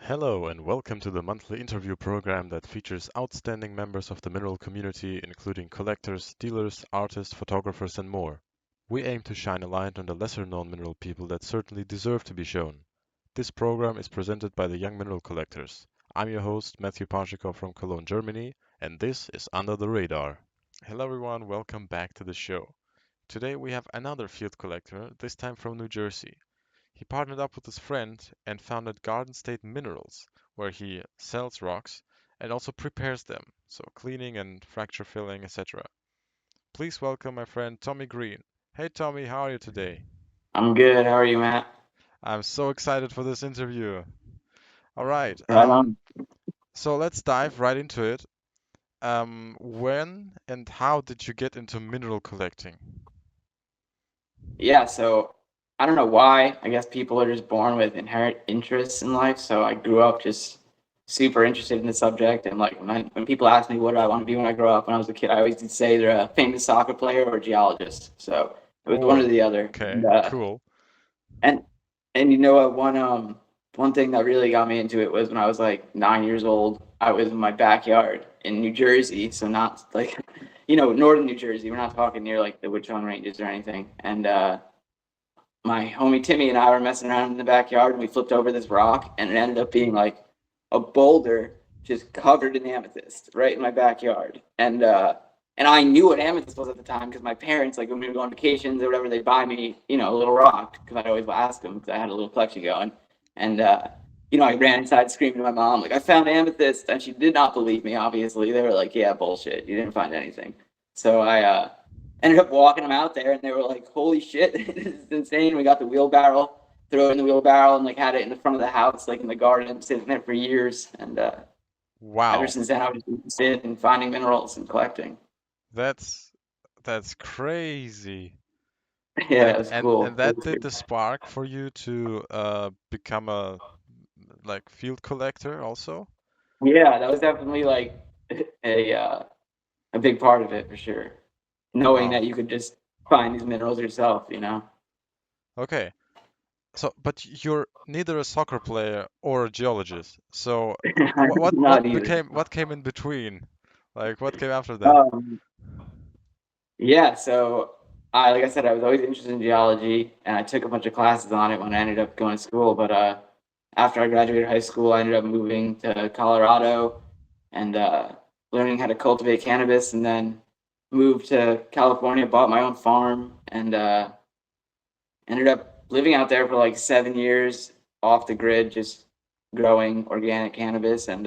Hello and welcome to the monthly interview program that features outstanding members of the mineral community, including collectors, dealers, artists, photographers, and more. We aim to shine a light on the lesser-known mineral people that certainly deserve to be shown. This program is presented by the Young Mineral Collectors. I'm your host, Matthew Parshchikov from Cologne, Germany, and this is Under the Radar. Hello everyone, welcome back to the show. Today we have another field collector, this time from New Jersey. He partnered up with his friend and founded Gardenstate Minerals, where he sells rocks and also prepares them, so cleaning and fracture filling, etc. Please welcome my friend Tommy Greene. Hey Tommy, how are you today? I'm good. How are you, Matt? I'm so excited for this interview. All right, Right on. so let's dive right into it. When and how did you get into mineral collecting? Yeah, so I don't know why. I guess people are just born with inherent interests in life. So I grew up just super interested in the subject. And like when people ask me what do I want to be when I grow up, when I was a kid, I always did say they're a famous soccer player or a geologist. So it was one or Oh, the other. okay, cool. And and you know what? One thing that really got me into it was when I was like 9 years old. I was in my backyard in New Jersey, so not like northern New Jersey. We're not talking near like the Wichita Ranges or anything. And my homie Timmy and I were messing around in the backyard, and we flipped over this rock, and it ended up being like a boulder just covered in amethyst right in my backyard. And I knew what amethyst was at the time because my parents, like when we would go on vacations or whatever, they'd buy me, a little rock because I'd always ask them because I had a little collection going. And I ran inside screaming to my mom, like, I found amethyst. And she did not believe me, obviously. They were like, yeah, bullshit. You didn't find anything. So I ended up walking them out there, and they were like, holy shit, this is insane. We got the wheelbarrow, throw it in the wheelbarrow, and like had it in the front of the house, like in the garden, sitting there for years. And ever Wow, since then, I was interested in finding minerals and collecting. that's that's crazy. Yeah, it And was and and cool. It that was did good. the spark for you to become a like field collector also? Yeah, that was definitely like a uh, a big part of it for sure. Knowing Wow. that you could just find these minerals yourself. Okay. So, but you're neither a soccer player or a geologist. So, what Not either. became what came in between? Like what came after that? Um, yeah, so like I said, I was always interested in geology, and I took a bunch of classes on it when I ended up going to school. But after I graduated high school, I ended up moving to Colorado and learning how to cultivate cannabis, and then moved to California, bought my own farm, and ended up living out there for like 7 years off the grid, just growing organic cannabis. And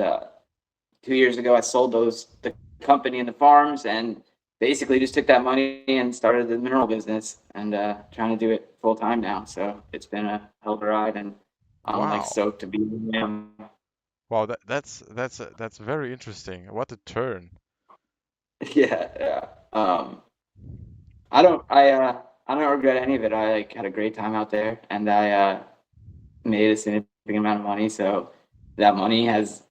2 years ago, I sold the company and the farms, and basically just took that money and started the mineral business, and trying to do it full time now. So it's been a hell of a ride, and I'm like Wow. stoked to be here. Wow, that's very interesting. What a turn. Yeah, yeah. I don't regret any of it. I like had a great time out there, and I made a significant amount of money. So that money has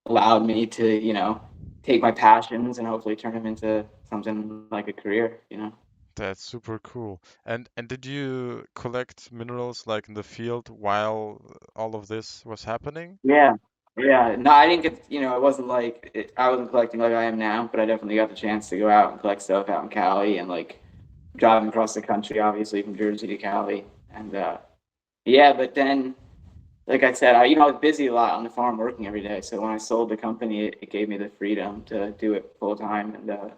allowed me to, take my passions and hopefully turn them into something like a career. That's super cool. And did you collect minerals like in the field while all of this was happening? Yeah. Yeah. No, I didn't get, it wasn't like I wasn't collecting like I am now, but I definitely got the chance to go out and collect stuff out in Cali and like driving across the country, obviously from Jersey to Cali. And yeah, but then like I said, I was busy a lot on the farm working every day. So when I sold the company, it gave me the freedom to do it full time and,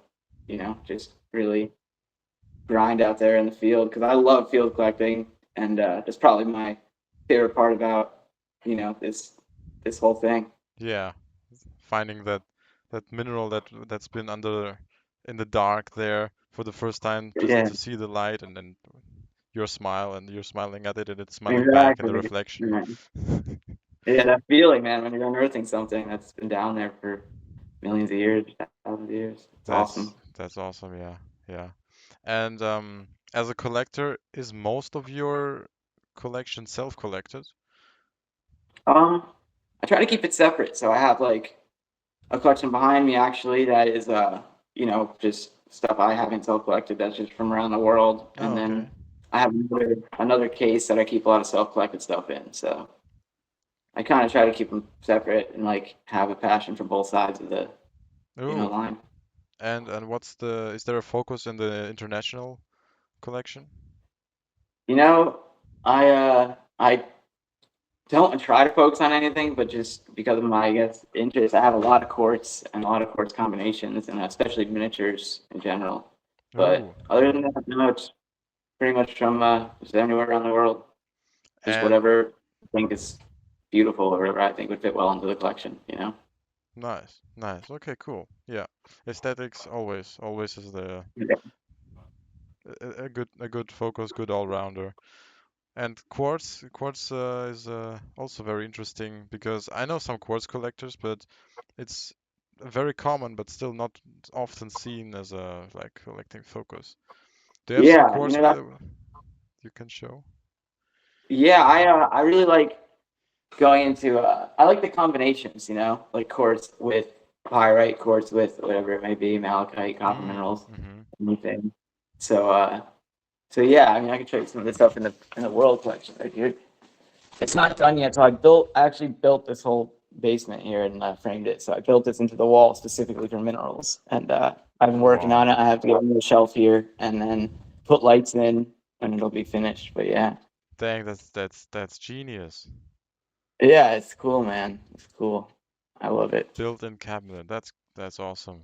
just really grind out there in the field because I love field collecting. And that's probably my favorite part about, this whole thing. Yeah, finding that mineral that's been under in the dark there for the first time, just Yeah, to see the light and then your smile and you're smiling at it and it's smiling back in the exactly. reflection. Yeah, yeah, that feeling, man, when you're unearthing something that's been down there for millions of years, thousands of years. It's awesome. That's awesome, yeah, yeah. And as a collector, is most of your collection self-collected? Um, I try to keep it separate. So I have like a collection behind me actually that is just stuff I haven't self collected that's just from around the world. Oh, And okay. then I have another case that I keep a lot of self collected stuff in. So I kind of try to keep them separate and like have a passion for both sides of the Ooh, line. and is there a focus in the international collection? You know, I don't try to focus on anything, but just because of my, I guess, interest, I have a lot of quartz and a lot of quartz combinations, and especially miniatures in general. Ooh, But other than that, no, it's pretty much from just anywhere around the world. Just and whatever I think is beautiful or whatever I think would fit well into the collection, you know? nice, nice. Okay, cool. Yeah, aesthetics always is Yeah. a good focus, good all-rounder. And quartz is also very interesting because I know some quartz collectors, but it's very common, but still not often seen as a like collecting focus. Do you have some Yeah, quartz that, you can show? yeah, I really like going into I like the combinations, like quartz with pyrite, quartz with whatever it may be, malachite, copper minerals, Mm-hmm. anything. So so yeah, I mean I could show you some of this stuff in the world collection right here. It's not done yet, so I actually built this whole basement here and framed it. So I built this into the wall specifically for minerals, and I've been working on Wow. it. I have to get a new shelf here and then put lights in, and it'll be finished. But yeah, Dang, that's genius. yeah, it's cool, man. It's cool. I love it. Built-in cabinet. That's awesome.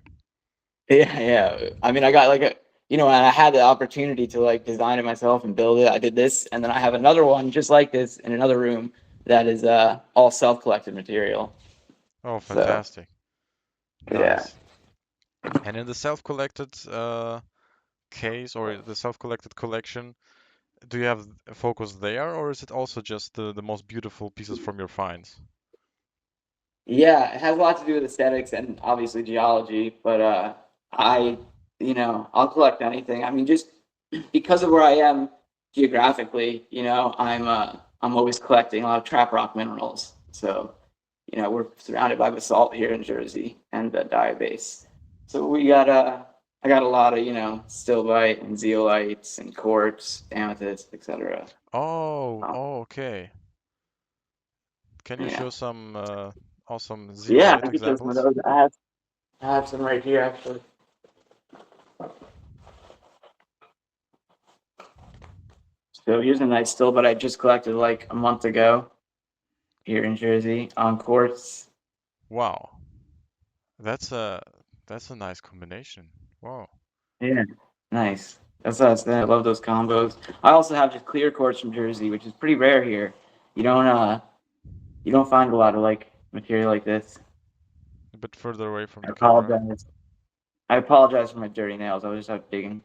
Yeah, yeah. I mean, I got like and I had the opportunity to like design it myself and build it. I did this, and then I have another one just like this in another room that is all self-collected material. Oh, So fantastic. yeah. Nice. And in the self-collected case or the self-collected collection, do you have a focus there, or is it also just the most beautiful pieces from your finds? Yeah, it has a lot to do with aesthetics and obviously geology, but I'll collect anything. I mean, just because of where I am geographically, I'm always collecting a lot of trap rock minerals. So, we're surrounded by basalt here in Jersey and the diabase. So I got a lot of, stilbite and zeolites and quartz, amethyst, etc. Okay. Can you Yeah. show some awesome Yeah, zeolite I could show some of examples? those. I have some right here actually. So here's a nice still, but I just collected like a month ago here in Jersey on quartz. Wow, that's a that's a nice combination. Wow. Yeah, nice. That's I love those combos. I also have just clear quartz from Jersey, which is pretty rare here. You don't uh you don't find a lot of like material like this. A bit further away from I the camera. apologize. I apologize for my dirty nails. I was just out digging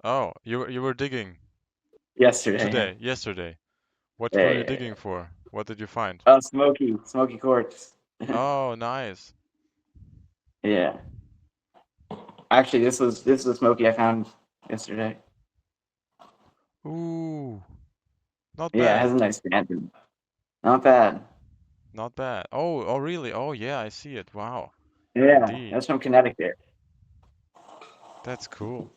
Oh, you were digging yesterday. today, yesterday. What were you Yeah. digging for? What did you find? Oh, smoky quartz. Oh, nice. Yeah. Actually, this was a smoky I found yesterday. Ooh, not Yeah, it has bad. a nice band. Not bad. Not bad. Oh, really? Oh, yeah, I see it. Wow. Yeah, Indeed. that's from Connecticut. That's cool.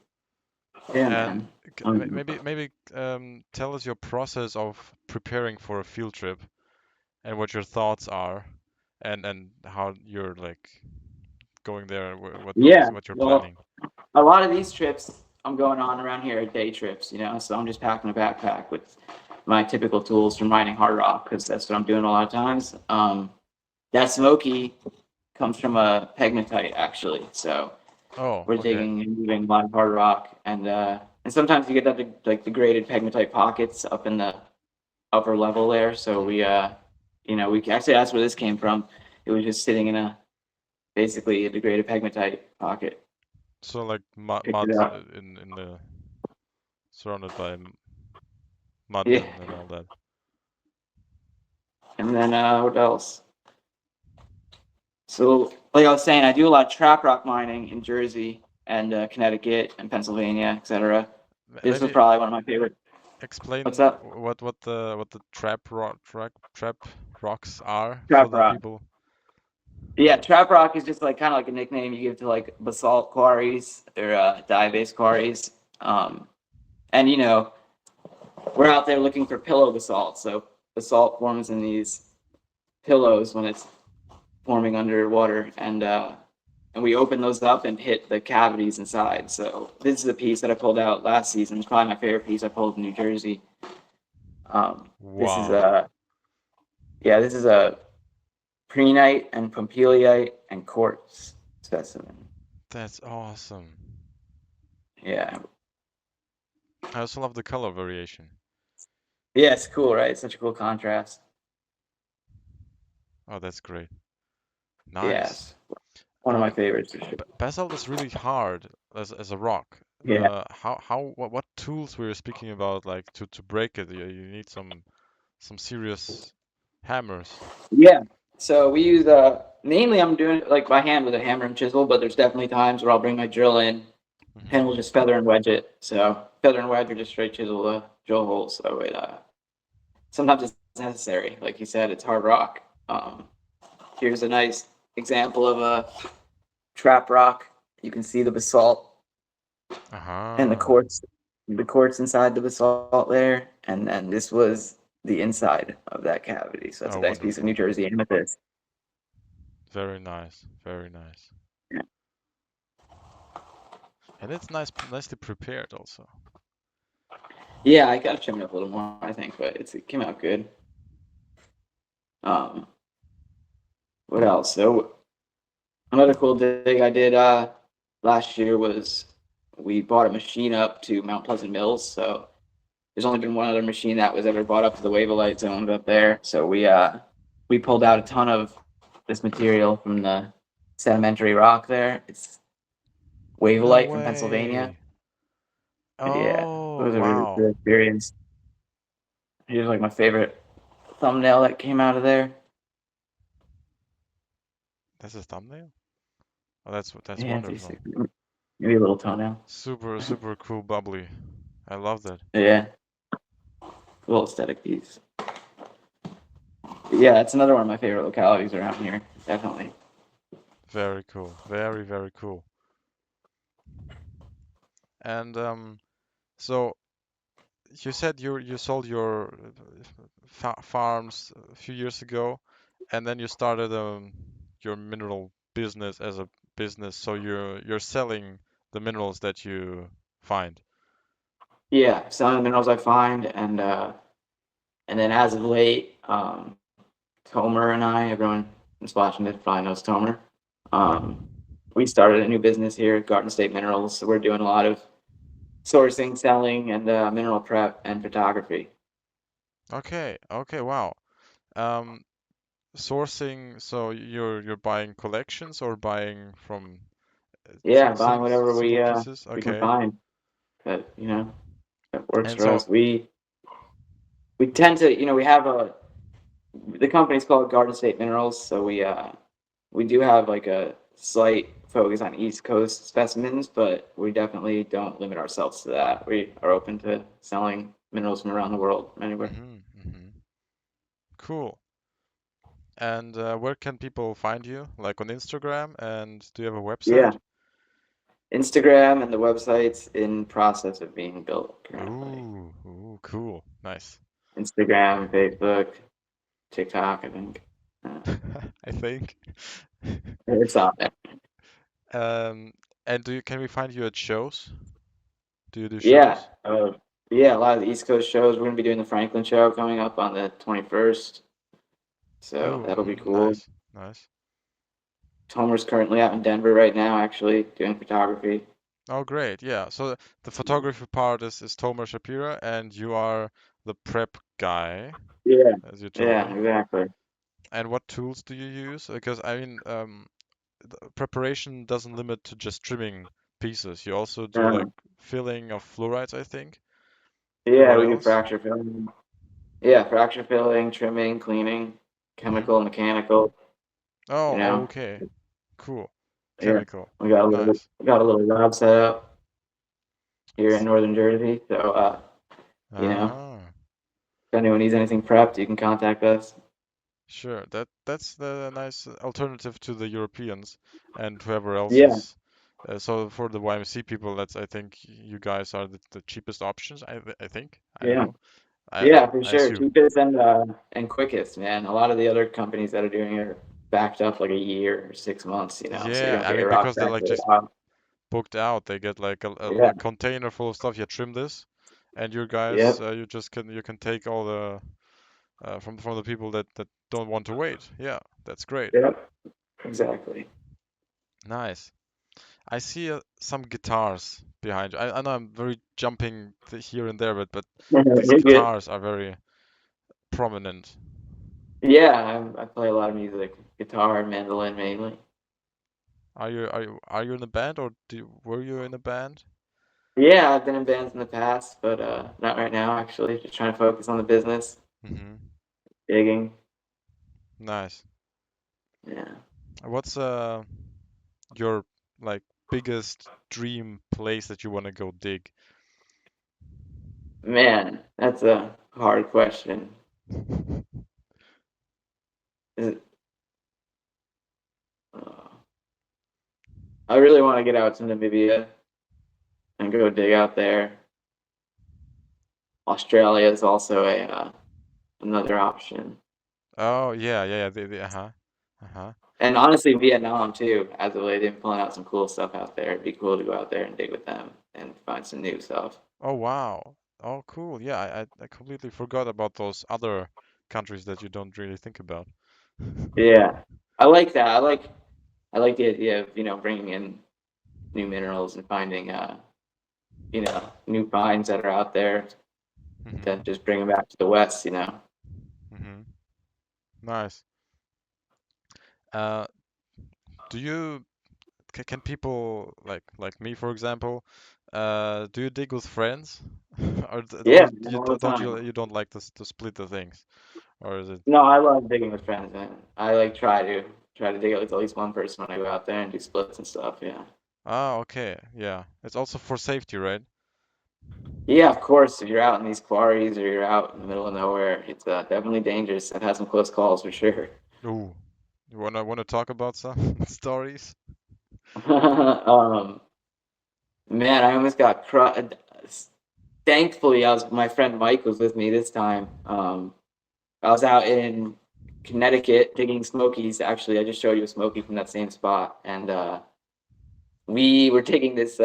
Yeah, And man. Um, maybe tell us your process of preparing for a field trip and what your thoughts are and how you're like going there, yeah. what you're Well, planning. a lot of these trips I'm going on around here are day trips, so I'm just packing a backpack with my typical tools for mining hard rock because that's what I'm doing a lot of times. That smoky comes from a pegmatite actually, so Oh, we're okay. digging and moving a lot of hard rock, and sometimes you get that like degraded pegmatite pockets up in the upper level there. So we actually that's where this came from. It was just sitting in basically a degraded pegmatite pocket. So like Picked mud it up. in the surrounded by mud Yeah. and all that. And then what else? So like I was saying, I do a lot of trap rock mining in Jersey and Connecticut and Pennsylvania, etc. This was Maybe probably one of my favorite. What's explain up? what the trap rocks are for Trap the rock. people. Yeah, trap rock is just like kind of like a nickname you give to like basalt quarries or diabase quarries. And we're out there looking for pillow basalt. So basalt forms in these pillows when it's forming underwater, and we open those up and hit the cavities inside. So this is a piece that I pulled out last season. It's probably my favorite piece I pulled in New Jersey. This is Wow, a yeah, this is a prehnite and pompiliite and quartz specimen. that's awesome. Yeah, I also love the color variation. yeah, it's cool, right? Such a cool contrast. Oh, that's great. Nice. Yes, one of my Um, favorites for sure. Basalt is really hard as a rock. Yeah, What tools were you speaking about, like to break it? You need some serious hammers. yeah. So we use mainly I'm doing it like by hand with a hammer and chisel, but there's definitely times where I'll bring my drill in Hmm. and we'll just feather and wedge it. So feather and wedge or just straight chisel the drill holes. So it sometimes it's necessary. Like you said, it's hard rock. Here's a nice example of a trap rock. You can see the basalt and Uh-huh. the quartz inside the basalt there, and then this was the inside of that cavity. So it's Oh, a nice piece of New wonderful. Jersey amethyst. Very nice. Very nice. Yeah, And it's nicely prepared also. yeah, I gotta trim it up a little more, I think, but it came out good. Um, what else? So another cool dig I did last year was we bought a machine up to Mount Pleasant Mills. So there's only been one other machine that was ever brought up to the Wavelite zones up there. So we pulled out a ton of this material from the sedimentary rock there. It's No Wavelite from Pennsylvania. way. Yeah, it Oh, was a really wow. good experience. Here's like my favorite thumbnail that came out of there. That's a thumbnail? Oh, that's Yeah, wonderful. maybe a little toenail. Super cool bubbly. I love that. Yeah, cool aesthetic piece. But yeah, it's another one of my favorite localities around here. Definitely. Very cool. Very cool. And so you said you sold your farms a few years ago, and then you started your mineral business as a business. So you're selling the minerals that you find. Yeah, selling the minerals I find, and then as of late, Tomer and I, everyone in Washington probably knows Tomer. Um, we started a new business here at Gardenstate Minerals. So we're doing a lot of sourcing, selling, and mineral prep and photography. Okay, wow. Um, Sourcing, so you're buying collections or buying from Yeah, buying whatever single pieces? we can Okay. find that that works And for so, us. We tend to we have a the company's called Garden State Minerals, so we do have like a slight focus on East Coast specimens, but we definitely don't limit ourselves to that. We are open to selling minerals from around the world, anywhere. hmm. Cool. And where can people find you? Like on Instagram? And do you have a Yeah, website? Instagram and the website's in process of being built currently. Cool. Nice. Instagram, Facebook, TikTok, I think. Uh, I think. it's on there. Um, and can we find you at shows? Do you do Yeah, shows? yeah, a lot of the East Coast shows. We're gonna be doing the Franklin show coming up on the 21st, so Oh, that'll be cool. nice. Tomer's currently out in Denver right now, actually doing photography. Oh, great. Yeah. So the photography part is Tomer Shapira, and you are the prep guy, Yeah, as you told yeah, me. exactly. And what tools do you use? Because I mean, the preparation doesn't limit to just trimming pieces. You also do like Um, filling of fluorides, I think. And yeah, what we do else? fracture filling. Yeah, fracture filling, trimming, cleaning, Hmm. chemical, mechanical. You Oh, know, okay. Cool. yeah, Chemical. Nice. we got a little lab set up here in S- northern Jersey. So, you know, Ah, if anyone needs anything prepped, you can contact us. sure. That's the nice alternative to the Europeans and whoever else Yeah, is. So for the YMC people, that's I think you guys are the cheapest options. I think. I don't yeah, know. Yeah, for I sure. assume. Cheapest and quickest, man. A lot of the other companies that are doing it are backed up like a year or 6 months, so you Yeah, don't I get mean your rocks because they're back like for a just while. booked out. They get like Yeah. a container full of stuff. You trim this, and you guys, Yep. you can take all the from the people that don't want to wait. Yeah, that's great. Yep. Exactly. Nice. I see some guitars behind you. I know I'm very jumping here and there, but these You're good. guitars are very prominent. Yeah, I play a lot of music, guitar, mandolin mainly. Are you in a band or were you in a band? Yeah, I've been in bands in the past, but not right now actually. Just trying to focus on the business, Hmm. digging. Nice. Yeah. What's your like biggest dream place that you want to go dig? Man, that's a hard question. Is it, uh, I really want to get out to Namibia and go dig out there. Australia is also a another option. Oh yeah, yeah, yeah. Uh-huh. Uh-huh. And honestly, Vietnam too, as of late, they've been pulling out some cool stuff out there. It'd be cool to go out there and dig with them and find some new stuff. Oh wow. Oh cool. Yeah, I completely forgot about those other countries that you don't really think about. Yeah, I like that. I like the idea of bringing in new minerals and finding new finds that are out there Hmm. that just bring them back to the West. Hmm. Nice. Uh, do you can people like me, for example, do you dig with friends, or Yeah, you all the don't time. you don't like to split the things, or is it? No, I love digging with friends, man. I like try to dig it with at least one person when I go out there and do splits and stuff. Yeah. Ah, okay, yeah. It's also for safety, right? Yeah, of course. If you're out in these quarries or you're out in the middle of nowhere, it's definitely dangerous. I've had some close calls for sure. Ooh, you wanna talk about some stories? um, Man, I almost got crushed. Thankfully, my friend Mike was with me this time. I was out in Connecticut digging Smokies. Actually, I just showed you a Smoky from that same spot, and we were digging this,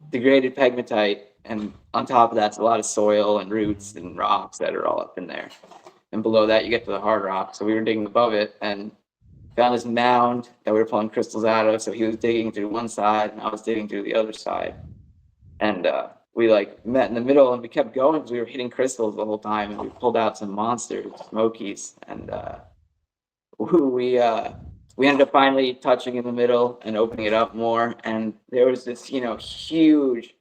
degraded pegmatite, and on top of that's a lot of soil and roots Hmm. and rocks that are all up in there. And below that, you get to the hard rock. So we were digging above it and found this mound that we were pulling crystals out of. So he was digging through one side, and I was digging through the other side. And we like met in the middle, and we kept going because we were hitting crystals the whole time, and we pulled out some monsters, smokies, and we uh, we ended up finally touching in the middle and opening it up more, and there was this huge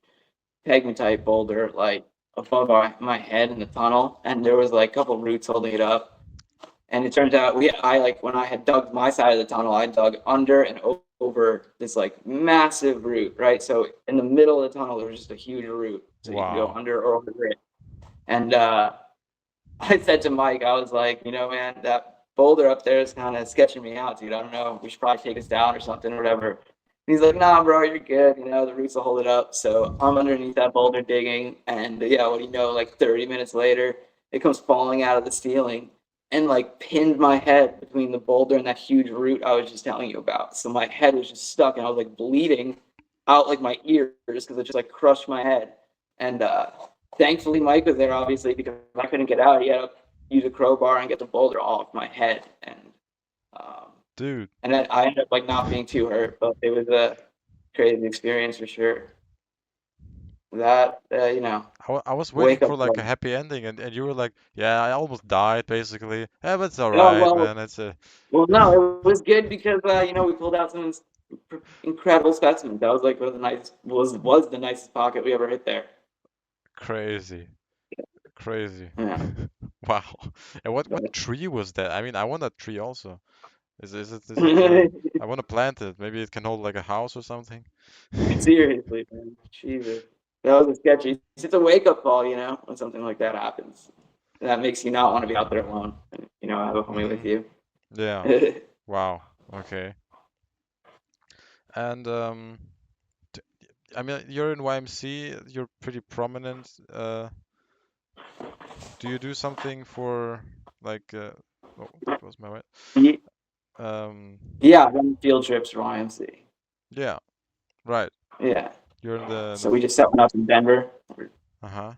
pegmatite boulder like above my head in the tunnel, and there was like a couple roots holding it up. And it turns out I like when I had dug my side of the tunnel, I dug under and over this like massive root, right? So in the middle of the tunnel, there was just a huge root, so you could go Wow. under or over it. And I said to Mike, I was like, man, that boulder up there is kind of sketching me out, dude. I don't know. We should probably take us down or something or whatever. And he's like, nah, bro, you're good. The roots will hold it up. So I'm underneath that boulder digging. And yeah, what do you know, like 30 minutes later, it comes falling out of the ceiling and like pinned my head between the boulder and that huge root I was just telling you about. So my head was just stuck and I was like bleeding out like my ears because it just like crushed my head. And thankfully, Mike was there, obviously, because I couldn't get out. He had to use a crowbar and get the boulder off my head, um, Dude, and then I ended up like not being too hurt, but it was a crazy experience for sure. That I was waiting wake for up like a call. happy ending, and you were like, yeah, I almost died, basically. Yeah, but it's all Oh right, well, man. It's a well no, it was good because we pulled out some incredible specimens. That was like one of the nicest was the nicest pocket we ever hit there. crazy, crazy. Yeah. Wow. And what tree was that? I mean, I want that tree also. Is it I want to plant it. Maybe it can hold like a house or something. Seriously, man. Jesus. That was a sketchy. It's a wake up call, when something like that happens. That makes you not want to be out there alone and, have a homie with Hmm. you. Yeah. Wow. Okay. And I mean, you're in YMC, you're pretty prominent. Do you do something for like oh, that was my way. Ye- Um, Yeah, I run field trips for YMC. yeah, right. Yeah. You're in So the we just set one up in Denver uh-huh.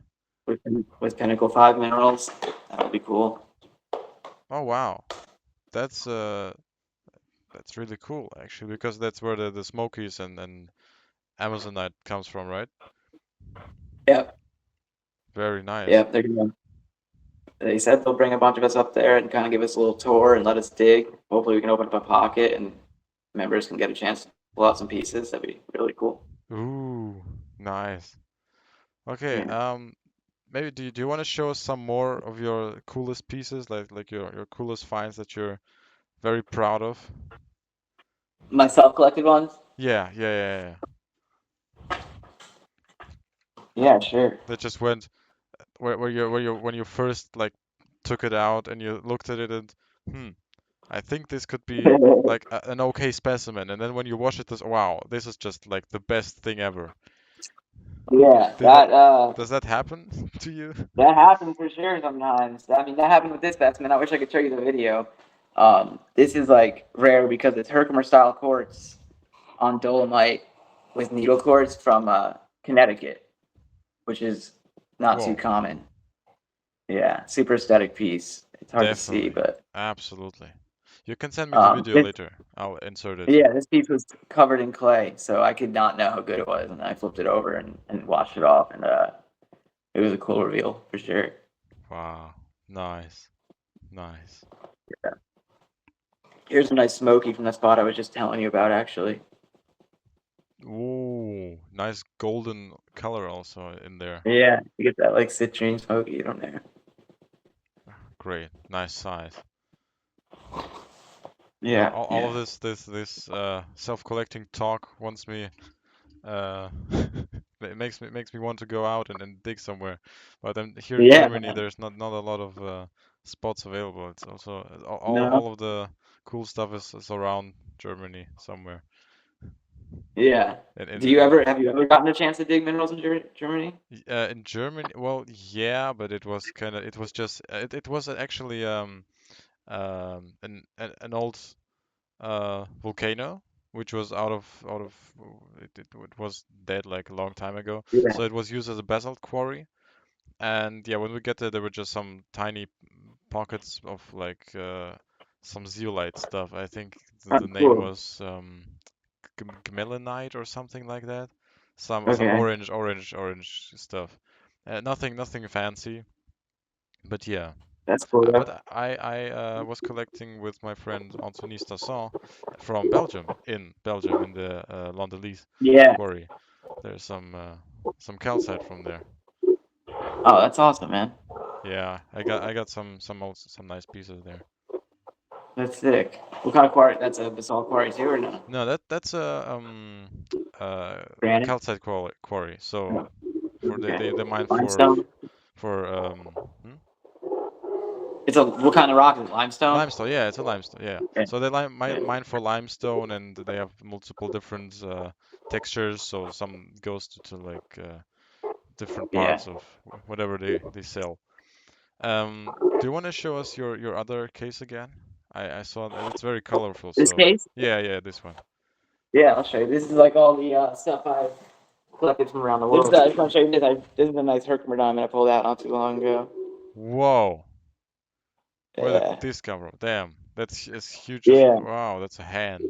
with Pinnacle 5 Minerals. That would be cool. Oh wow. That's that's really cool actually because that's where the Smokies and Amazonite comes from, right? Yep. Very nice. Yep. They said they'll bring a bunch of us up there and kind of give us a little tour and let us dig. Hopefully, we can open up a pocket and members can get a chance to pull out some pieces. That'd be really cool. Ooh, nice. Okay, Yeah. maybe do you want to show us some more of your coolest pieces, like your coolest finds that you're very proud of? My self collected ones? Yeah. Yeah, sure. That just went where you when you first like took it out and you looked at it and hmm, I think this could be like an okay specimen, and then when you watch it, this wow, this is just like the best thing ever. Yeah, Did that does that happen to you? that happens for sure sometimes. I mean, that happened with this specimen. I wish I could show you the video. This is like rare because it's Herkimer style quartz on dolomite with needle quartz from Connecticut, which is not too Whoa, common. Yeah, super aesthetic piece. It's hard to see, definitely, but absolutely. You can send me the video this later. I'll insert it. yeah, this piece was covered in clay, so I could not know how good it was, and I flipped it over and washed it off, and it was a cool reveal for sure. Wow, nice, nice. Yeah. Here's a nice smoky from the spot I was just telling you about, actually. Ooh, nice golden color also in there. Yeah, you get that like citrine smoky from there. Great, nice size. Yeah, Yeah, all of yeah, this self-collecting talk wants me it makes me want to go out and dig somewhere. But then here in yeah, Germany, man. there's not a lot of spots available. It's also No, all of the cool stuff is around Germany somewhere. yeah. And Do you ever have you ever gotten a chance to dig minerals in Germany? in Germany, well, yeah, but it was kind of it was just it was actually an old volcano, which was out of it was dead like a long time ago. Yeah, So it was used as a basalt quarry. And yeah, when we get there were just some tiny pockets of like some zeolite stuff. I think oh, the name cool. was gmelinite or something like that. Some Okay, orange stuff. Nothing fancy, but yeah. that's cool though. But I was collecting with my friend Anthony Stasson from Belgium, in the Landelys Yeah. quarry. There's some calcite from there. Oh, that's awesome, man. Yeah, I got some nice pieces there. That's sick. What kind of quarry? That's a basalt quarry too, or no? No, that's uh Granite. calcite quarry. So No. for Okay. they mine Limestone. for It's a what kind of rock is it? Limestone? limestone. Yeah, it's a limestone. Yeah. Okay. So they Okay. mine for limestone, and they have multiple different textures. So some goes to like different Yeah. parts of whatever they sell. Do you want to show us your other case again? I saw that it's very colorful. This So case? yeah, this one. Yeah, I'll show you. This is like all the stuff I've collected from around the world. I just want to show you this. This is a nice Herkimer diamond I pulled out not too long ago. Whoa, where did Yeah. this come from? Damn, that's as huge as Yeah. wow. That's a hand.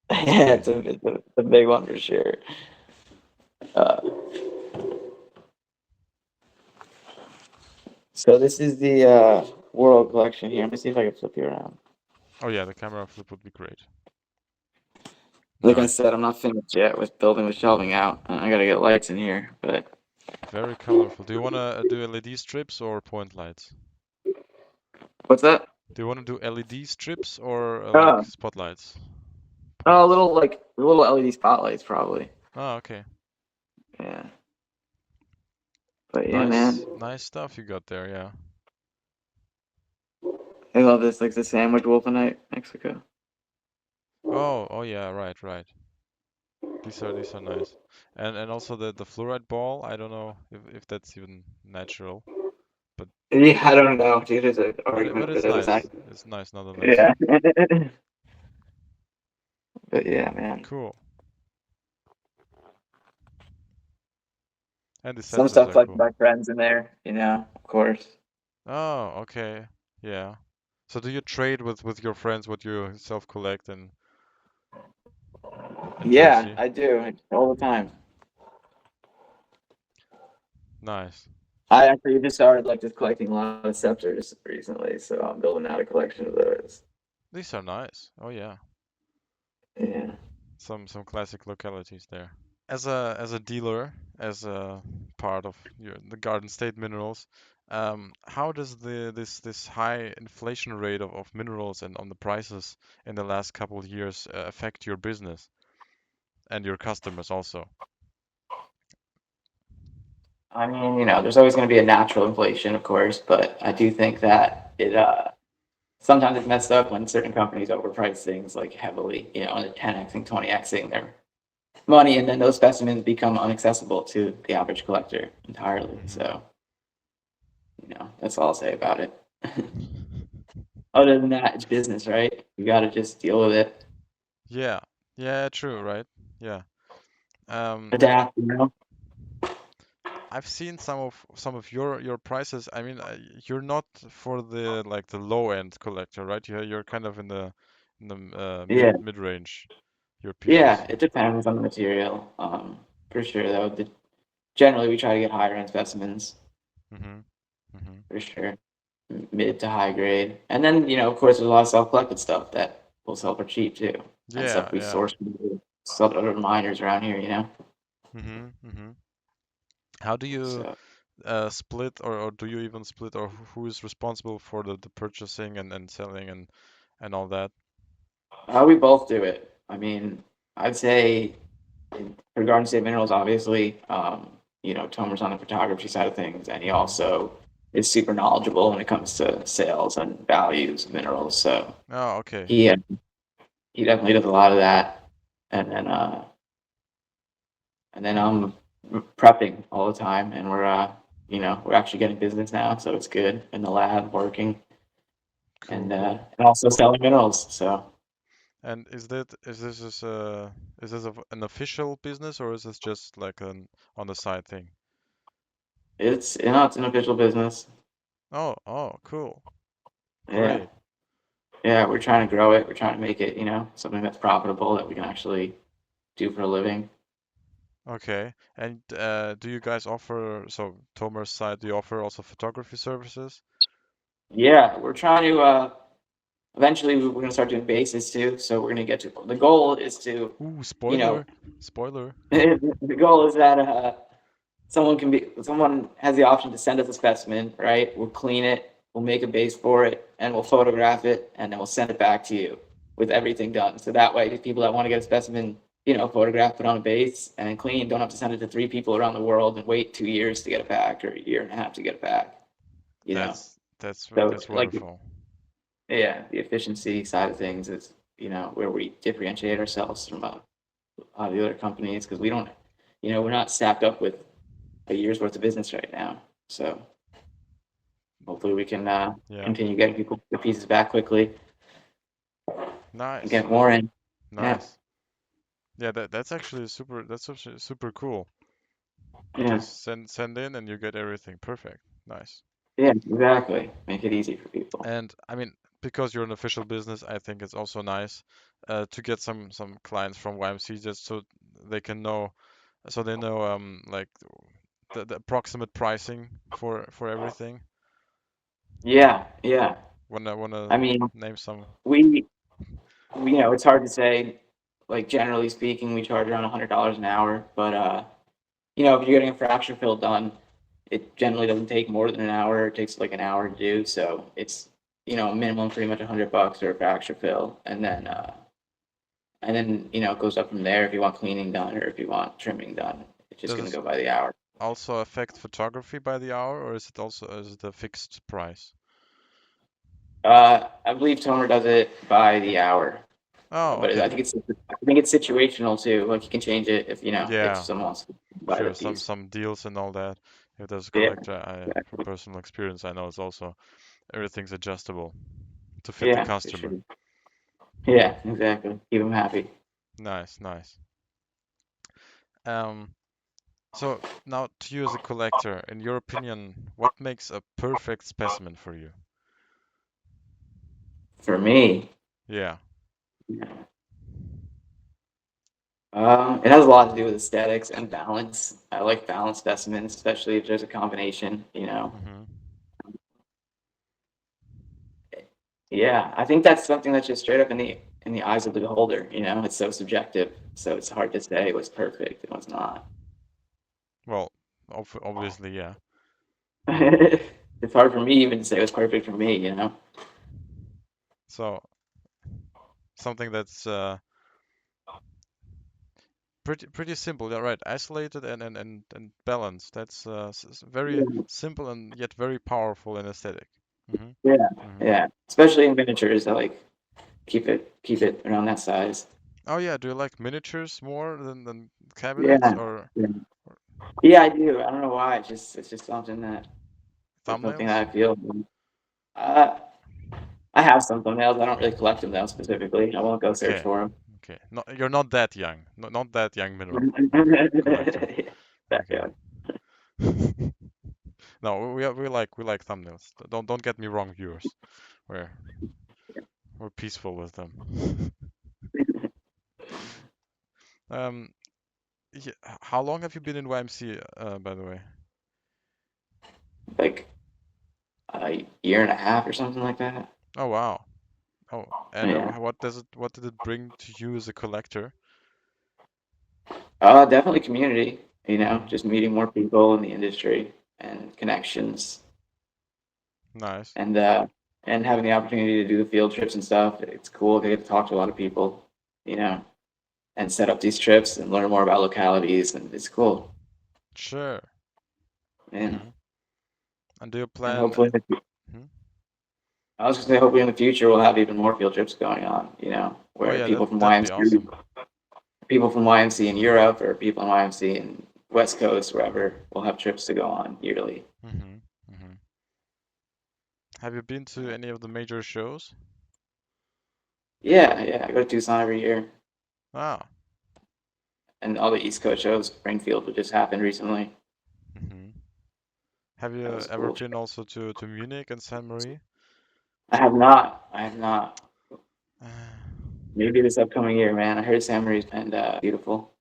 That's Yeah, crazy. it's a big one for sure. Uh, so this is the world collection here. Let me see if I can flip you around. Oh yeah, the camera flip would be great. Like I Nice. said, I'm not finished yet with building the shelving out. I gotta get lights in here, but Very colorful. Do you want to do LED strips or point lights? what's that? Do you want to do LED strips or like Uh, spotlights? a Points. little like little LED spotlights probably. Oh, okay. Yeah, but yeah, Nice, man, nice stuff you got there. Yeah. I love this like the sandwich wolfenite Mexico. Oh yeah, right. These are nice. And also the fluoride ball, I don't know if that's even natural, but Yeah, I don't know, dude. There's an but argument over it's those. nice. It's nice nonetheless. Yeah. But yeah, man. Cool. And the Some sensors stuff are collected cool. by friends in there, of course. Oh, okay. Yeah. So do you trade with your friends what you self collect in Yeah, Jersey? I do all the time. Nice. I actually just started like just collecting a lot of scepters recently, so I'm building out a collection of those. These are nice. Oh yeah. Yeah. Some classic localities there. As a dealer, as a part of the Gardenstate Minerals, how does this high inflation rate of minerals and on the prices in the last couple of years affect your business and your customers also? I mean, there's always going to be a natural inflation, of course, but I do think that it sometimes it's messed up when certain companies overprice things like heavily, and they're 10xing, 20xing their money, and then those specimens become inaccessible to the average collector entirely. Hmm. So, that's all I'll say about it. Other than that, it's business, right? You got to just deal with it, Yeah, yeah, true, right? Yeah. And adapt. I've seen some of your prices. I mean, you're not for the like the low end collector, right? You're kind of in the Yeah, mid range, your yeah, pieces. it depends on the material. For sure, though. Generally, we try to get higher end specimens, Mm-hmm. Mm-hmm. for sure. Mid to high grade. And then, of course, there's a lot of self-collected stuff that we'll sell for cheap too. And Yeah, stuff we yeah. source from some other miners around here. Mm-hmm. Mm-hmm. How do you So split, or do you even split, or who is responsible for the purchasing and selling and all that? we both do it. I mean, I'd say for Gardenstate Minerals, obviously, Tomer's on the photography side of things, and he Mm-hmm. also is super knowledgeable when it comes to sales and values of minerals. So Oh, okay. he he definitely does a lot of that. And then I'm prepping all the time, and we're actually getting business now, so it's good in the lab working, Cool, and cool. also selling minerals. So And is this an official business, or is this just like an on the side thing? it's an official business. Oh, oh, cool. Yeah, Great. yeah, we're trying to grow it. We're trying to make it, something that's profitable that we can actually do for a living. Okay. And do you guys offer, so Tomer's side, do you offer also photography services? Yeah, we're trying to. Eventually, we're going to start doing bases too. So we're going to get to the goal is to, Ooh, you know, spoiler. Spoiler. the goal is that someone has the option to send us a specimen, right? We'll clean it, we'll make a base for it, and we'll photograph it, and then we'll send it back to you with everything done. So that way, the people that want to get a specimen, photographed, put on a base, and then clean, don't have to send it to 3 people around the world and wait 2 years to get it back or a year and a half to get it back. You know, so That's like, wonderful. yeah, the efficiency side of things is where we differentiate ourselves from a lot of the other companies because we don't, we're not stacked up with a year's worth of business right now. So hopefully we can Yeah. continue getting people the pieces back quickly and Nice. get more in. Yeah, Nice. Yeah, that's actually super cool. yeah, Just send in and you get everything. Perfect. Nice. yeah, exactly. Make it easy for people. And I mean, because you're an official business, I think it's also nice to get some clients from YMC just so they can know, so they know like the approximate pricing for everything. Yeah, yeah. Wanna I mean, name some? we, it's hard to say. Like generally speaking, we charge around $100 an hour, but if you're getting a fracture fill done, it generally doesn't take more than an hour. It takes like an hour to do, so it's a minimum pretty much $100 for a fracture fill, Hmm. and then it goes up from there if you want cleaning done or if you want trimming done. It's just Does going to this go by the hour. also affect photography by the hour, or is it a fixed price? I believe Tomer does it by the hour. Oh, But okay. I think it's situational too. Like you can change it if if Yeah, someone wants to buy the sure. Some piece. some deals and all that. If there's a Yeah, collector, from exactly. personal experience, I know it's also everything's adjustable to fit the Yeah, for sure. customer. Yeah, exactly. Keep them happy. Nice, nice. Um, so now to you as a collector, in your opinion, what makes a perfect specimen for you? For me, Yeah. it has a lot to do with aesthetics and balance. I like balanced specimens, especially if there's a combination. Mm-hmm. Yeah, I think that's something that's just straight up in the eyes of the beholder. It's so subjective, so it's hard to say what's perfect and what's not. Well, obviously, yeah. It's hard for me even to say what's perfect for me. So something that's pretty simple, yeah, right? Isolated and balanced. That's very Yeah, simple and yet very powerful in aesthetic. Mm-hmm. yeah, Mm-hmm. yeah. Especially in miniatures, I like keep it around that size. Oh yeah, do you like miniatures more than cabinets Yeah, or yeah, yeah. I do. I don't know why. It's just something that it's something thumbnails? that I feel. Uh, I have some thumbnails. I don't really collect them though specifically. I won't go search Okay, for okay. No, you're not that young. Not that young mineral them. collector. Okay. Yeah. No, we like thumbnails. Don't get me wrong, viewers. We're we're peaceful with them. Um, yeah, how long have you been in YMC, by the way? Like a year and a half or something like that. Oh wow. Oh, and Yeah. what did it bring to you as a collector? Definitely community. Mm-hmm. Just meeting more people in the industry and connections, Nice. and having the opportunity to do the field trips and stuff. It's cool to get to talk to a lot of people, you know, and set up these trips and learn more about localities, and it's cool. Sure. And Mm-hmm. And do you and plan? hopefully, Mhm. I was just say hopefully in the future we'll have even more field trips going on. Oh Where yeah, people from that'd be YMC, awesome. in Europe or people in YMC in West Coast, wherever, will have trips to go on yearly. Mm-hmm. Mm-hmm. Have you been to any of the major shows? Yeah, yeah. I go to Tucson every year, Ah. and all the East Coast shows. Springfield, which just happened recently. Mm-hmm. Have you That was ever cool. been also to Munich and San Marie? I have not. I have not. Uh, Maybe this upcoming year, man. I heard San Marie's and beautiful.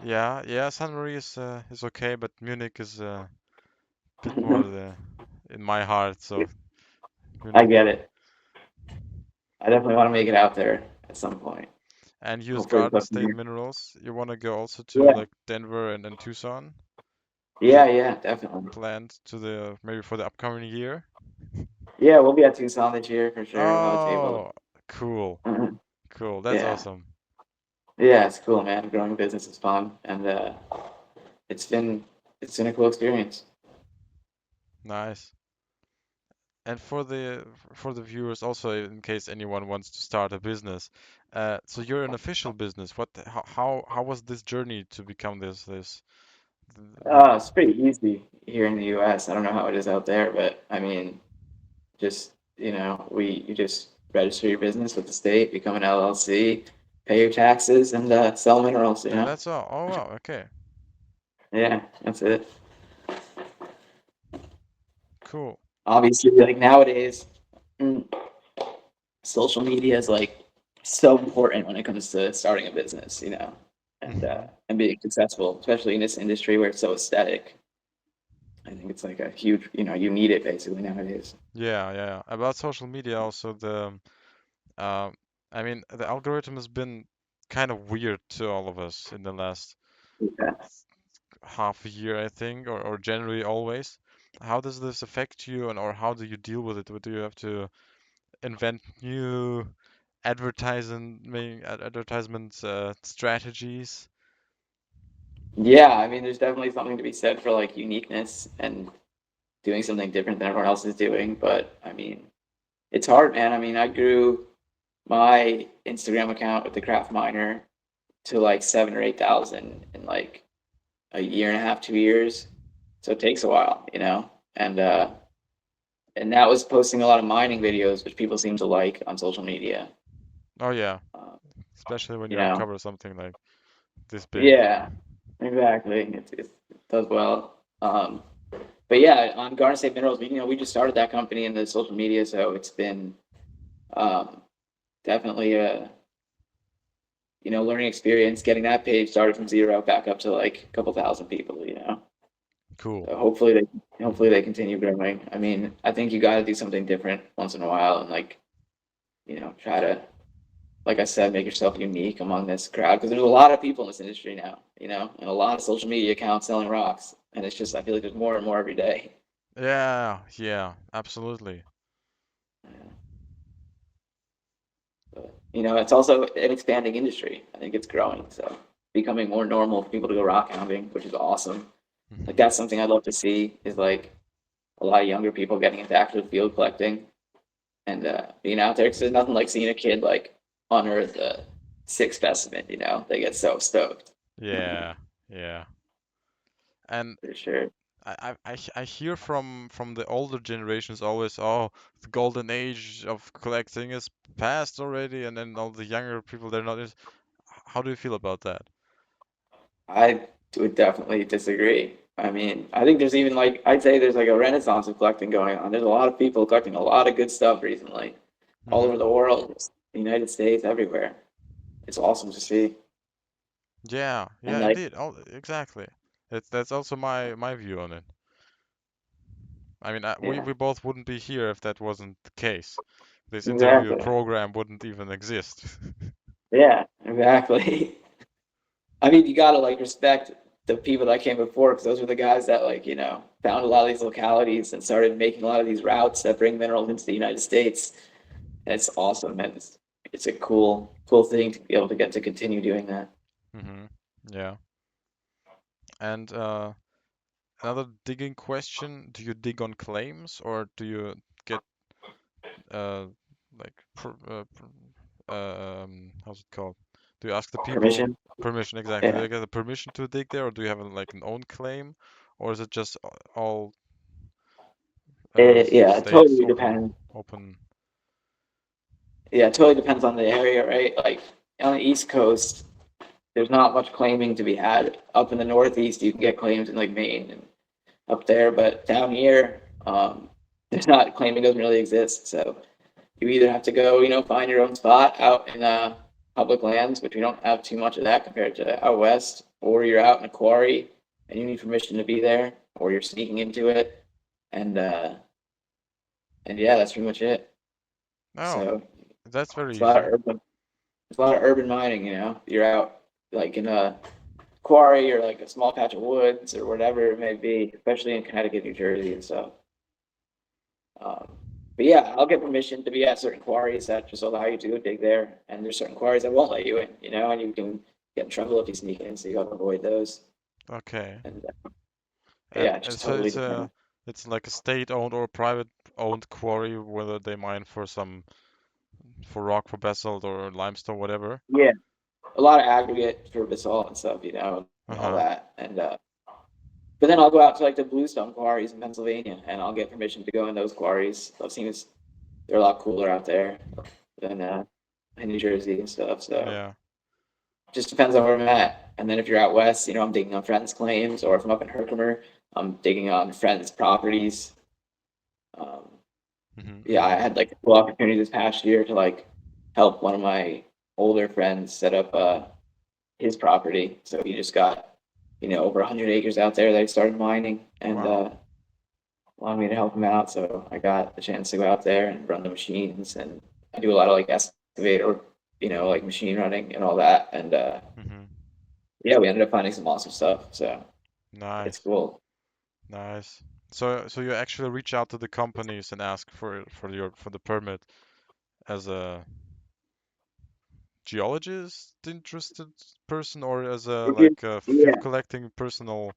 yeah, yeah, San Marie is okay, but Munich is a bit more in my heart, so I Munich. get it. I definitely want to make it out there at some point. And use Hopefully this upcoming Gardenstate year. Minerals. You want to go also to Yeah, like Denver and Tucson? Is yeah, it yeah, definitely. planned to the maybe for the upcoming year? Yeah, we'll be at Tucson this year for sure. We'll have a table. Oh, cool, cool. That's Yeah, awesome. yeah, it's cool, man. Growing a business is fun, and it's been it's been a cool experience. Nice. And for the viewers also, in case anyone wants to start a business, so you're an official business. How was this journey to become this It's pretty easy here in the U.S. I don't know how it is out there, but I mean, just you just register your business with the state, become an LLC, pay your taxes, and sell minerals. and that's all. Oh wow, okay, Yeah, that's it. cool. Obviously, like nowadays, mm, social media is like so important when it comes to starting a business. Hmm. And being successful, especially in this industry where it's so aesthetic. I think it's like a huge, you need it basically nowadays. Yeah, yeah. About social media also um, I mean the algorithm has been kind of weird to all of us in the last Yeah. half a year, I think, or generally always. How does this affect you, and or how do you deal with it? Do you have to invent new advertisement strategies? Yeah, I mean, there's definitely something to be said for like uniqueness and doing something different than everyone else is doing. But I mean, it's hard, man. I mean, I grew. my Instagram account with the craft miner to like 7 or 8 thousand in like a year and a half, 2 years. So it takes a while, and that was posting a lot of mining videos, which people seem to like on social media. Oh yeah, Uh, especially when you you know, uncover something like this big. yeah, exactly. It does well. But yeah, on Gardenstate Minerals, we just started that company in the social media, so it's been um, definitely a learning experience. Getting that page started from zero back up to like a couple thousand people. Cool. So hopefully they continue growing. I mean, I think you got to do something different once in a while, and like try to, like I said, make yourself unique among this crowd because there's a lot of people in this industry now, and a lot of social media accounts selling rocks, and it's just I feel like there's more and more every day. Yeah, yeah, absolutely. But it's also an expanding industry. I think it's growing, so becoming more normal for people to go rock hounding, which is awesome. Like Hmm. that's something I'd love to see is like a lot of younger people getting into active field collecting and being out there because there's nothing like seeing a kid like unearth a sick specimen. They get so stoked Yeah, yeah. And for sure. I hear from the older generations always, oh, the golden age of collecting is past already, and then all the younger people, they're not. How do you feel about that? I would definitely disagree. I mean, I think there's even like I'd say there's like a renaissance of collecting going on. There's a lot of people collecting a lot of good stuff recently, all Hmm. over the world, the United States, everywhere. It's awesome to see. Yeah, And yeah, like indeed. Oh, exactly. That's also my view on it. I mean, we yeah, both wouldn't be here if that wasn't the case. This interview exactly. program wouldn't even exist. Yeah, exactly. I mean, you gotta like respect the people that came before because those were the guys that like found a lot of these localities and started making a lot of these routes that bring minerals into the United States. And it's awesome, and it's a cool thing to be able to get to continue doing that. Hmm. Yeah. And another digging question: do you dig on claims, or do you get uh like how's it called? Do you ask the people Permission? permission exactly? Do Yeah. you get the permission to dig there, or do you have like an own claim, or is it just all Yeah, it states totally depends. open? Yeah, it totally depends on the area, right? Like on the East Coast, there's not much claiming to be had. Up in the Northeast, you can get claims in like Maine and up there, but down here, there's not claiming doesn't really exist. So you either have to go, find your own spot out in public lands, which we don't have too much of that compared to out west, or you're out in a quarry and you need permission to be there, or you're sneaking into it, and and yeah, that's pretty much it. Oh, So that's very it's a lot of easy. urban, it's a lot of urban mining. You're out like in a quarry or like a small patch of woods or whatever it may be, especially in Connecticut, New Jersey, and stuff. Um, but yeah, I'll get permission to be at certain quarries that just allow you to dig there, and there's certain quarries that won't let you in, and you can get in trouble if you sneak in, so you gotta avoid those. Okay. And And, yeah, it and just so totally depends. it's like a state-owned or private-owned quarry, whether they mine for rock, for basalt or limestone, whatever. Yeah, a lot of aggregate for basalt and stuff, and all Uh-huh. that. And but then I'll go out to like the bluestone quarries in Pennsylvania, and I'll get permission to go in those quarries. I've seen they're a lot cooler out there than in New Jersey and stuff. So Yeah. just depends on where I'm at. And then if you're out west, I'm digging on friends' claims, or if I'm up in Herkimer, I'm digging on friends' properties. Um, Hmm. yeah, I Hmm. had like a cool opportunity this past year to like help one of my older friends set up his property. So he just got over 100 acres out there that he started mining, and Wow. wanted me to help him out. So I got the chance to go out there and run the machines, and I do a lot of like excavator, like machine running and all that. And Hmm. yeah, we ended up finding some awesome stuff. So it's Nice. cool. Nice. So you actually reach out to the companies and ask for the permit as a geologist interested person, or as a like a field Yeah, collecting personal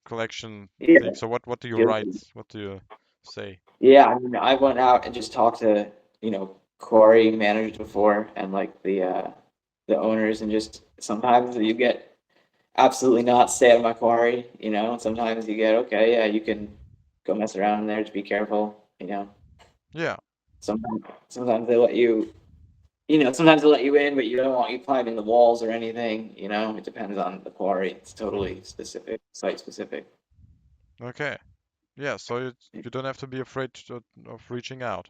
collection thing. yeah, So what do you write? guilty. What do you say? Yeah. I mean, I went out and just talked to quarry managers before, and like the owners, and just sometimes you get absolutely not stay out of my quarry, you know. And sometimes you get okay, yeah, you can go mess around in there, just be careful, you know. Yeah. Sometimes they let you, you know, sometimes they let you in, but you don't want you climbing the walls or anything, you know. It depends on the quarry. It's totally specific, site specific. Okay. Yeah, so you don't have to be afraid of reaching out.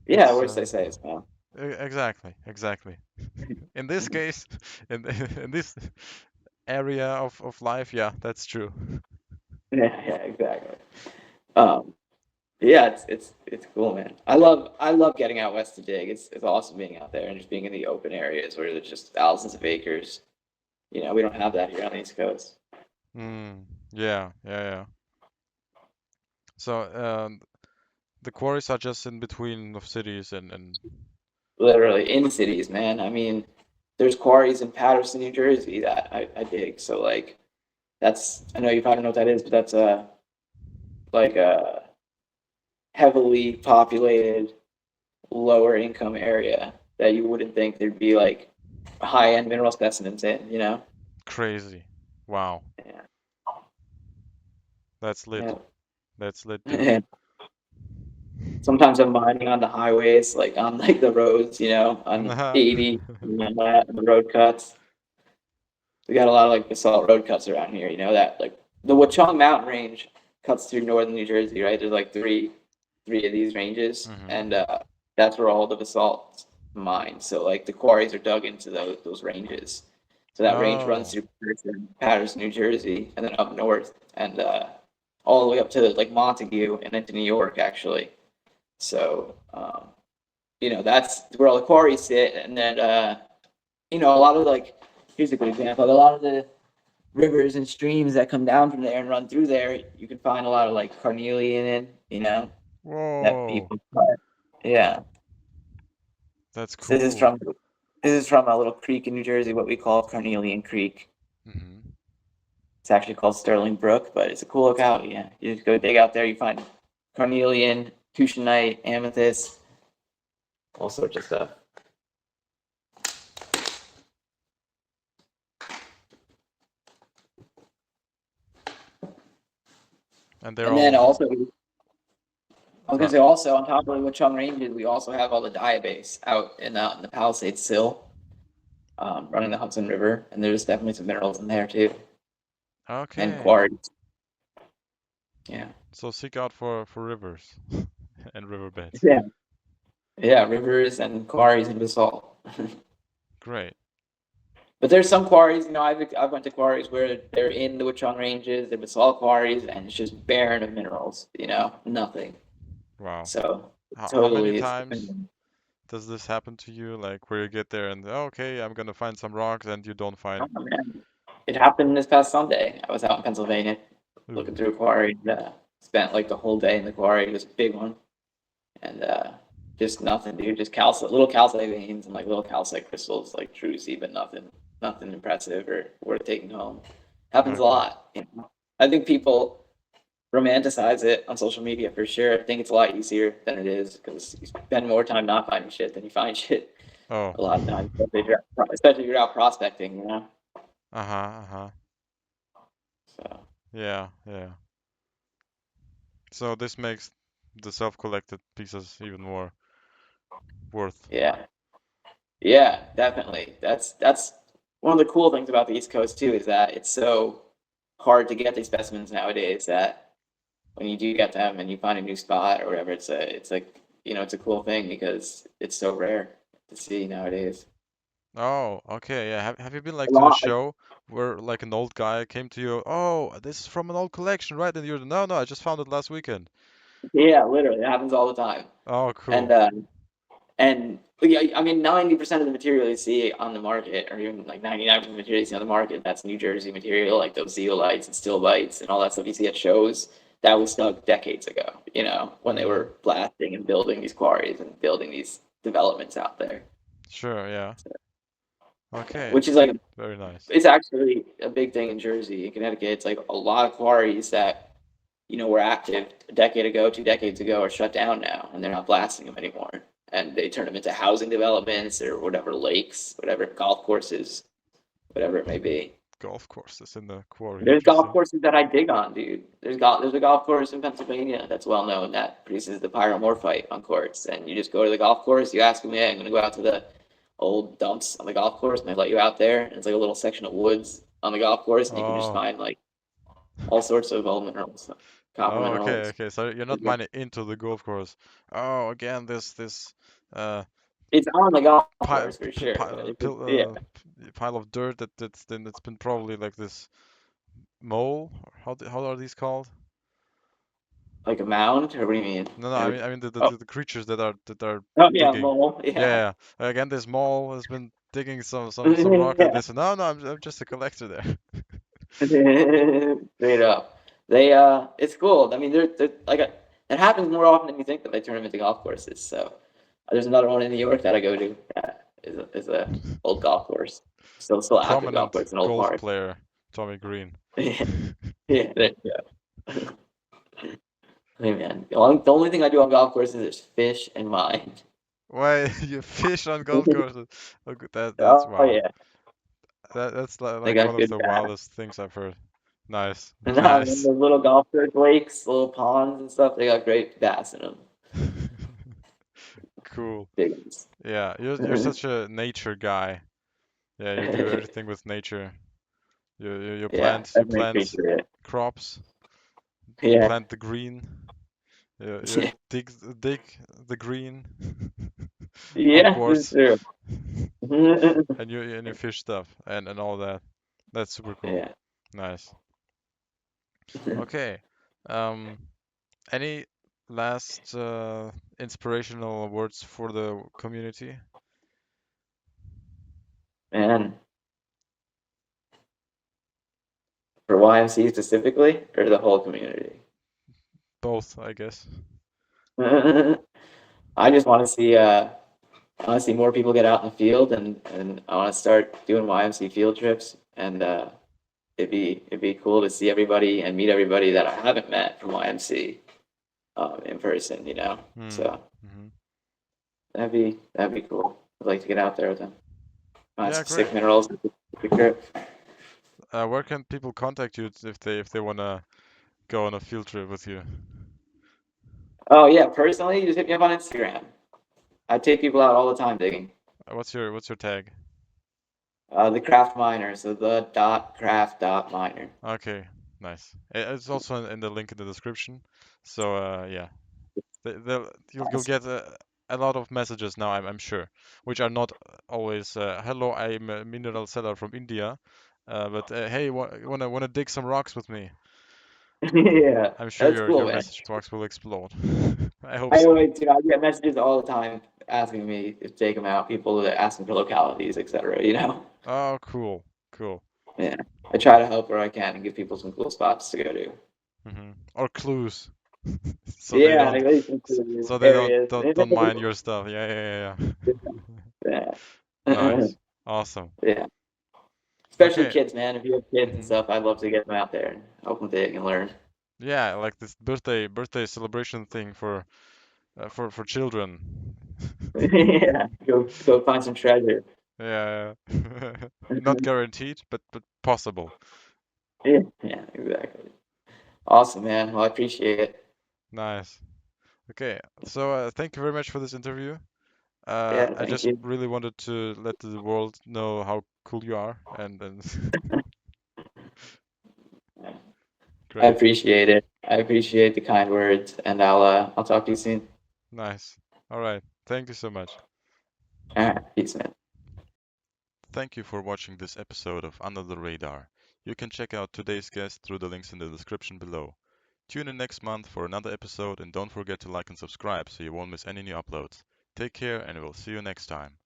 Yeah, It's worst they say is no. exactly, exactly. In this case, in in this area of life, yeah, that's true. Yeah, yeah, exactly. Um, yeah, it's cool, man. I love getting out west to dig. It's awesome being out there and just being in the open areas where there's just thousands of acres. You know, we don't have that here on the East Coast. Mm, yeah, yeah, yeah. So the quarries are just in between of cities and Literally in cities, man. I mean, there's quarries in Patterson, New Jersey that I dig. So like that's I know you probably know what that is, but that's a heavily populated, lower income area that you wouldn't think there'd be like high end mineral specimens in, you know? crazy. Wow, Yeah. that's lit. Yeah. That's lit, dude. And sometimes I'm mining on the highways, like on like the roads, you know, on 80 and that, and the road cuts. We got a lot of like basalt road cuts around here, you know, that like the Watchung Mountain Range cuts through northern New Jersey, right? There's like three of these ranges, hmm and that's where all the basalt mined. So like the quarries are dug into those ranges. So that range runs Oh, through Patterson, New Jersey, and then up north, and all the way up to like Montague and into New York, actually. So you know, that's where all the quarries sit, and then you know, a lot of like here's a good example. A lot of the rivers and streams that come down from there and run through there, you can find a lot of like carnelian in, you know, that whoa, people. Yeah. that's So cool. this is from a little creek in New Jersey, what we call Carnelian Creek. hmm It's actually called Sterling Brook, but it's a cool lookout. Yeah, you just go dig out there, you find carnelian, tushanite, amethyst, all sorts of stuff. And they're And then all also, I was gonna right. say also on top of the Watchung Ranges, we also have all the diabase out in the Palisades Sill, running the Hudson River, and there's definitely some minerals in there too, and Okay. quartz. Yeah, So seek out for rivers and riverbeds. yeah, yeah, rivers and quarries and basalt. Great. But there's some quarries, you know, I've went to quarries where they're in the Watchung Ranges, they're basalt quarries, and it's just barren of minerals, you know, nothing. Wow. So How many totally, it's times dependent. does this happen to you? Like where you get there and "Oh, okay, I'm gonna find some rocks and you don't Oh, find. man. It happened this past Sunday. I was out in Pennsylvania looking Ooh. through a quarry. And, spent like the whole day in the quarry. It was a big one, and just nothing, dude. Just little calcite veins and like little calcite crystals, like druzy, but nothing impressive or worth taking home. Happens a Okay. lot. You know? I think people romanticize it on social media for sure. I think it's a lot easier than it is because you spend more time not finding shit than you find shit Oh. a lot of times, especially if you're out prospecting, you know. Uh-huh, uh-huh. So Yeah, yeah. So this makes the self-collected pieces even more worth. yeah, yeah, definitely. That's one of the cool things about the East Coast too is that it's so hard to get these specimens nowadays that when you do get them and you find a new spot or whatever, it's like you know it's a cool thing because it's so rare to see nowadays. Oh, okay, yeah. Have you been like A to the lot, show where like an old guy came to you? Oh, this is from an old collection, right? And you're no, no, I just found it last weekend. yeah, literally, it happens all the time. Oh, And cool. yeah, I mean, 90% of the material you see on the market, or even like 99% of the material you see on the market, that's New Jersey material, like those zeolites and stilbites and all that stuff you see at shows. That was dug decades ago, you know, when they Mm-hmm. were blasting and building these quarries and building these developments out there. Sure, yeah. Okay. Which is like Very nice. it's actually a big thing in Jersey, in Connecticut. It's like a lot of quarries that you know were active a decade ago, 2 decades ago, are shut down now, and they're not blasting them anymore. and they turn them into housing developments or whatever, lakes, whatever, golf courses, whatever it may be. Golf courses in the quarry. There's golf Interesting. courses that I dig on, dude. There's a golf course in Pennsylvania that's well known that produces the pyromorphite on courts. And you just go to the golf course, you ask them, yeah, I'm gonna go out to the old dumps on the golf course, and they let you out there. And it's like a little section of woods on the golf course, and you can just Oh. find like all sorts of gold minerals, copper Oh, okay, minerals. okay. So you're not mining into the golf course. Oh, again, this uh It's on the golf pile course for sure, but it's just, yeah, pile of dirt that's been probably like this mole. Or how are these called? like a mound, or what do you mean? No, no. I mean Oh, the creatures that are oh yeah, digging. mole, Yeah, yeah. yeah. Again, this mole has been digging some rock and Yeah. this. No, no. I'm just a collector there. Straight up. It's cool. I mean, they're like it happens more often than you think that they turn them into golf courses. So there's another one in New York that I go to that is a old golf course, still active golf Prominent course in Old golf Park. player, Tommy Greene. Yeah, there you go. Hey man, the only thing I do on golf courses is fish and mine. Why you fish on golf courses? Oh, that's Oh wow. yeah, That's they like got one of good the bass. wildest things I've heard. Nice, And I mean, nice. the little golf course lakes, little ponds and stuff, they got great bass in them. Cool. Big ones. Yeah, you're such a nature guy. Yeah, you do everything with nature. You Yeah, you definitely plant appreciate it. crops. You Yeah. plant the green. You Yeah, dig the green on yeah, it's quartz, true. and you fish stuff and all that. That's super cool. Yeah. Nice. Okay. Um, any last inspirational words for the community? Man, for YMC specifically, or the whole community? Both, I guess. I just want to see I want to see more people get out in the field, and I want to start doing YMC field trips, and it'd be cool to see everybody and meet everybody that I haven't met from YMC in person, you know. Hmm. So Hmm. that'd be cool. I'd like to get out there with them. Find Yeah, some great. sick minerals. Trip. Where can people contact you if they wanna go on a field trip with you? Oh yeah, personally, just hit me up on Instagram. I take people out all the time digging. What's your tag? The craft miner, so the dot craft dot miner. Okay, nice. It's also in the link in the description. So yeah, you'll Awesome. get a lot of messages now, I'm sure, which are not always hello, I'm a mineral seller from India, but hey, wanna dig some rocks with me? Yeah, I'm sure that's cool, your man. message box will explode. I hope I so. always, I get messages all the time asking me to take them out. People that asking for localities, etc. You know. Oh, cool, cool. Yeah, I try to help where I can and give people some cool spots to go to. Or clues, so they Yeah, don't, like at least some so they areas. don't mind your stuff. Yeah, yeah, yeah, yeah. Yeah. Nice, awesome. Yeah. Especially Okay. kids, man. If you have kids and Hmm. stuff, I'd love to get them out there and help them dig and learn. Yeah, like this birthday celebration thing for children. Yeah, go find some treasure. Yeah, not guaranteed, but possible. Yeah, yeah, exactly. Awesome, man. Well, I appreciate it. Nice. Okay, so thank you very much for this interview. Yeah, I thank just you. really wanted to let the world know how cool you are, and I great, appreciate it. I appreciate the kind words, and I'll talk to you soon. nice. All right, thank you so much. All right, peace, man. Thank you for watching this episode of Under the Radar. You can check out today's guest through the links in the description below. Tune in next month for another episode and don't forget to like and subscribe so you won't miss any new uploads. Take care and we'll see you next time.